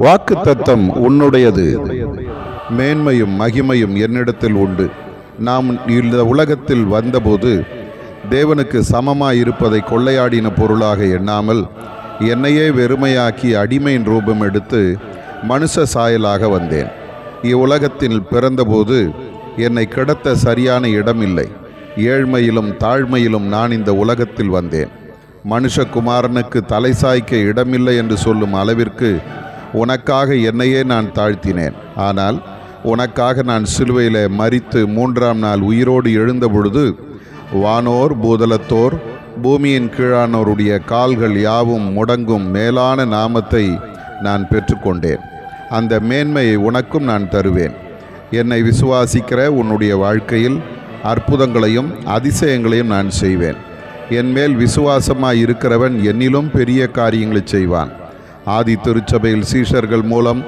வாக்குத்தத்தம் உன்னுடையது, மேன்மையும் மகிமையும் என்னிடத்தில் உண்டு. நாம் இந்த உலகத்தில் வந்தபோது தேவனுக்கு சமமாயிருப்பதை கொள்ளையாடின பொருளாக எண்ணாமல் என்னையே வெறுமையாக்கி அடிமையின் ரூபம் எடுத்து மனுஷ சாயலாக வந்தேன். இவ்வுலகத்தில் பிறந்தபோது என்னை கிடத்த சரியான இடமில்லை. ஏழ்மையிலும் தாழ்மையிலும் நான் இந்த உலகத்தில் வந்தேன். மனுஷகுமாரனுக்கு தலை சாய்க்க இடமில்லை என்று சொல்லும் அளவிற்கு உனக்காக என்னையே நான் தாழ்த்தினேன். ஆனால் உனக்காக நான் சிலுவையில் மரித்து 3ஆம் நாள் உயிரோடு எழுந்த பொழுது வானோர் பூதலத்தோர் பூமியின் கீழானோருடைய கால்கள் யாவும் முடங்கும் மேலான நாமத்தை நான் பெற்றுக்கொண்டேன். அந்த மேன்மையை உனக்கும் நான் தருவேன். என்னை விசுவாசிக்கிற உன்னுடைய வாழ்க்கையில் அற்புதங்களையும் அதிசயங்களையும் நான் செய்வேன். என்மேல் விசுவாசமாய் இருக்கிறவன் என்னிலும் பெரிய காரியங்களை செய்வான். ஆதி திருச்சபையில் சீஷர்கள் மூலம்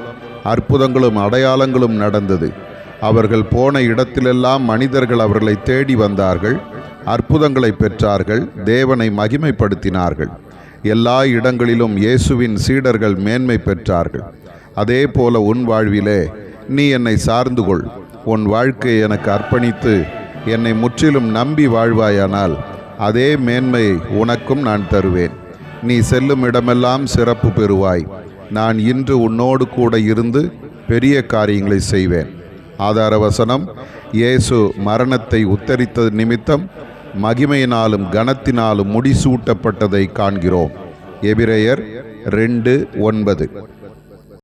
அற்புதங்களும் அடையாளங்களும் நடந்தது. அவர்கள் போன இடத்திலெல்லாம் மனிதர்கள் அவர்களை தேடி வந்தார்கள், அற்புதங்களை பெற்றார்கள், தேவனை மகிமைப்படுத்தினார்கள். எல்லா இடங்களிலும் இயேசுவின் சீடர்கள் மேன்மை பெற்றார்கள். அதே போல உன் வாழ்விலே நீ என்னை சார்ந்து கொள். உன் வாழ்க்கையை எனக்கு அர்ப்பணித்து என்னை முற்றிலும் நம்பி வாழ்வாயானால் அதே மேன்மையை உனக்கும் நான் தருவேன். நீ செல்லும் இடமெல்லாம் சிறப்பு பெறுவாய். நான் இன்று உன்னோடு கூட இருந்து பெரிய காரியங்களை செய்வேன். ஆதார வசனம், இயேசு மரணத்தை உத்தரித்தது நிமித்தம் மகிமையினாலும் கனத்தினாலும் முடிசூட்டப்பட்டதை காண்கிறோம். எபிரெயர் 2:9.